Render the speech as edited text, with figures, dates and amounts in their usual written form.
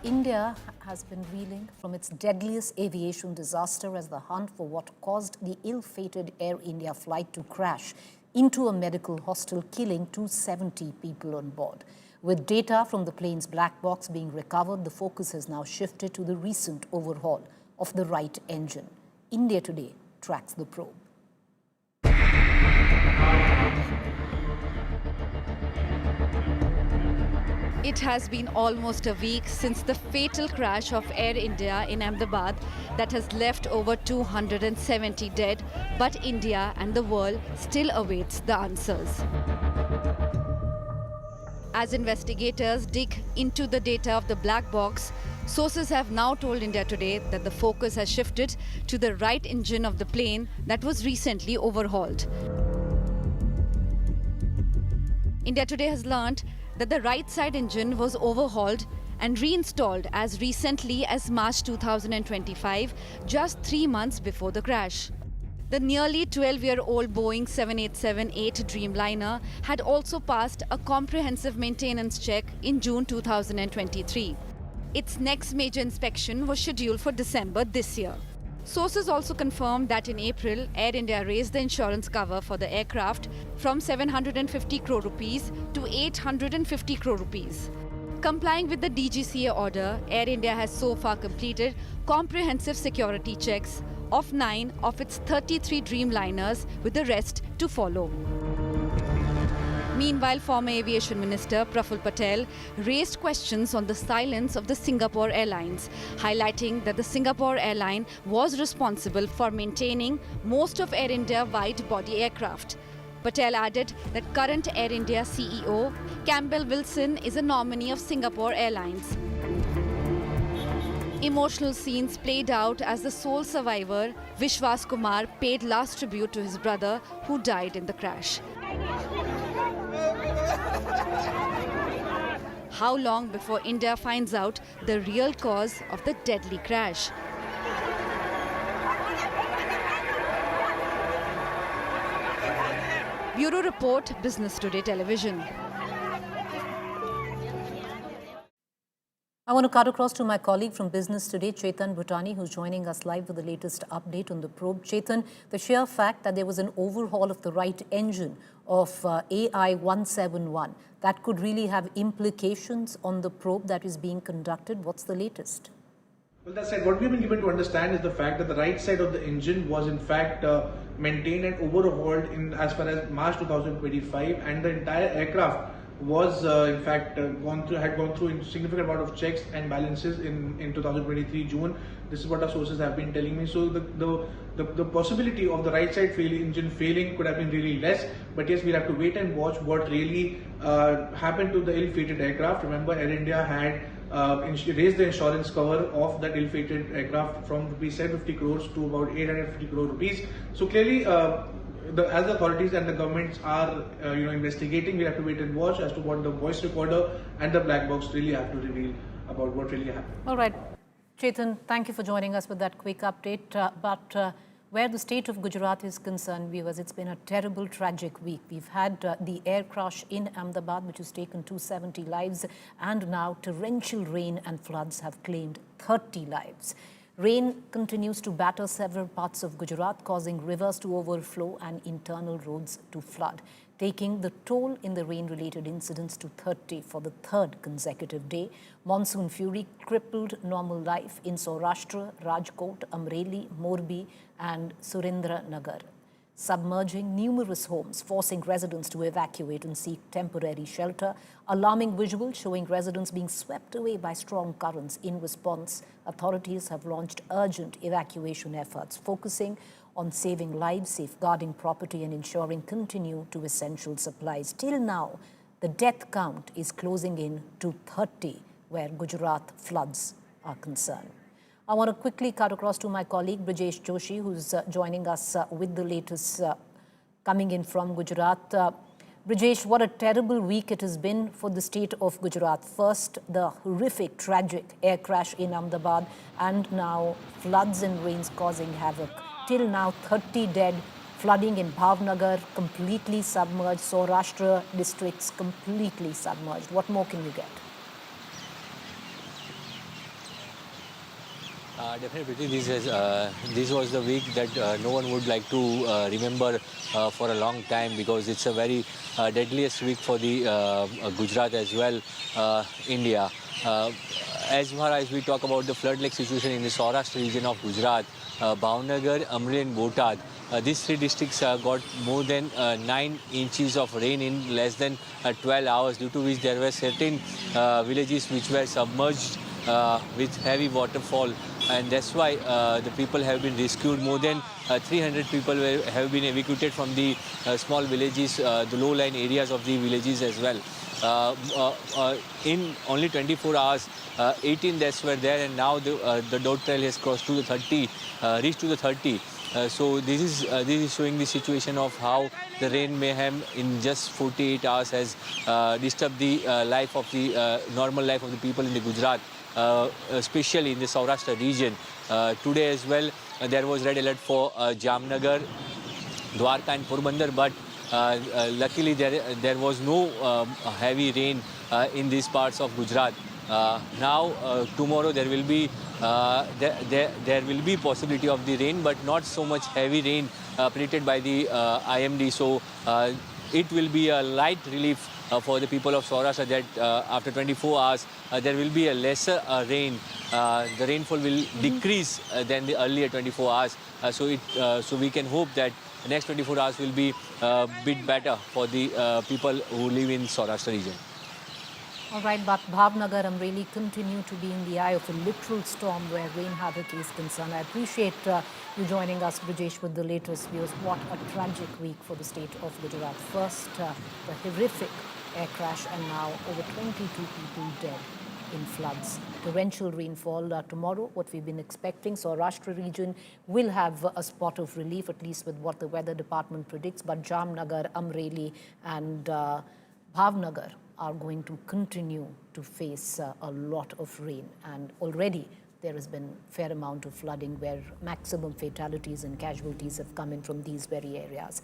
India has been reeling from its deadliest aviation disaster as the hunt for what caused the ill-fated Air India flight to crash into a medical hostel, killing 270 people on board. With data from the plane's black box being recovered, the focus has now shifted to the recent overhaul of the right engine. India Today tracks the probe. It has been almost a week since the fatal crash of Air India in Ahmedabad that has left over 270 dead, but India and the world still awaits the answers. As investigators dig into the data of the black box, sources have now told India Today that the focus has shifted to the right engine of the plane that was recently overhauled. India Today has learned that the right side engine was overhauled and reinstalled as recently as March 2025, just 3 months before the crash. The nearly 12-year-old Boeing 787-8 Dreamliner had also passed a comprehensive maintenance check in June 2023. Its next major inspection was scheduled for December this year. Sources also confirmed that in April, Air India raised the insurance cover for the aircraft from 750 crore rupees to 850 crore rupees. Complying with the DGCA order, Air India has so far completed comprehensive security checks of 9 of its 33 Dreamliners, with the rest to follow. Meanwhile, former Aviation Minister Praful Patel raised questions on the silence of the Singapore Airlines, highlighting that the Singapore airline was responsible for maintaining most of Air India wide-body aircraft. Patel added that current Air India CEO Campbell Wilson is a nominee of Singapore Airlines. Emotional scenes played out as the sole survivor, Vishwas Kumar, paid last tribute to his brother who died in the crash. How long before India finds out the real cause of the deadly crash? Bureau Report, Business Today Television. I want to cut across to my colleague from Business Today, Chetan Bhutani, who's joining us live with the latest update on the probe. Chetan, the sheer fact that there was an overhaul of the right engine of AI-171, that could really have implications on the probe that is being conducted. What's the latest? Well, that's right. What we've been given to understand is the fact that the right side of the engine was in fact maintained and overhauled in as far as March 2025, and the entire aircraft was in fact had gone through a significant amount of checks and balances in 2023 June. This is what our sources have been telling me. So the possibility of the right side engine failing could have been really less, but yes, we'll have to wait and watch what really happened to the ill-fated aircraft. Remember, Air India had raised the insurance cover of that ill-fated aircraft from rupees 750 crores to about 850 crore rupees. So clearly, as the authorities and the governments are investigating, we have to wait and watch as to what the voice recorder and the black box really have to reveal about what really happened. All right. Chetan, thank you for joining us with that quick update. But where the state of Gujarat is concerned, viewers, it's been a terrible, tragic week. We've had the air crash in Ahmedabad, which has taken 270 lives, and now torrential rain and floods have claimed 30 lives. Rain continues to batter several parts of Gujarat, causing rivers to overflow and internal roads to flood, taking the toll in the rain-related incidents to 30 for the third consecutive day. Monsoon fury crippled normal life in Saurashtra, Rajkot, Amreli, Morbi and Surendranagar, submerging numerous homes, forcing residents to evacuate and seek temporary shelter. Alarming visuals showing residents being swept away by strong currents. In response, authorities have launched urgent evacuation efforts, focusing on saving lives, safeguarding property and ensuring continue to essential supplies. Till now, the death count is closing in to 30 where Gujarat floods are concerned. I want to quickly cut across to my colleague Brijesh Joshi, who's joining us with the latest coming in from Gujarat. Brijesh, what a terrible week it has been for the state of Gujarat. First, the horrific, tragic air crash in Ahmedabad, and now floods and rains causing havoc. Till now, 30 dead, flooding in Bhavnagar, completely submerged, Saurashtra districts completely submerged. What more can you get? Definitely, this was the week that no one would like to remember for a long time, because it's a very deadliest week for the Gujarat as well, India. As far as we talk about the flood-like situation in the Saurashtra region of Gujarat, Bhavnagar, Amreli and Botad, these three districts got more than 9 inches of rain in less than 12 hours, due to which there were certain villages which were submerged with heavy waterfall, and that's why the people have been rescued. More than 300 people have been evacuated from the small villages, the low-lying areas of the villages as well. In only 24 hours, 18 deaths were there, and now the dot trail has crossed to the 30, reached to the 30. So this is showing the situation of how the rain mayhem in just 48 hours has disturbed the life of the normal life of the people in the Gujarat, especially in the Saurashtra region. Today as well, there was red alert for Jamnagar, Dwarka and Porbandar, but luckily there was no heavy rain in these parts of Gujarat. Now tomorrow there will be there will be possibility of the rain, but not so much heavy rain predicted by the IMD. So it will be a light relief for the people of Saurashtra, that after 24 hours there will be a lesser rain. The rainfall will decrease than the earlier 24 hours. So we can hope that the next 24 hours will be a bit better for the people who live in Saurashtra region. All right, but Bhavnagar, Amreli continue to be in the eye of a literal storm where rain havoc is concerned. I appreciate you joining us, Brijesh, with the latest views. What a tragic week for the state of Gujarat. First, the horrific air crash, and now over 22 people dead in floods. Torrential rainfall tomorrow, what we've been expecting. Saurashtra region will have a spot of relief, at least with what the weather department predicts. But Jamnagar, Amreli and Bhavnagar are going to continue to face a lot of rain, and already there has been a fair amount of flooding where maximum fatalities and casualties have come in from these very areas.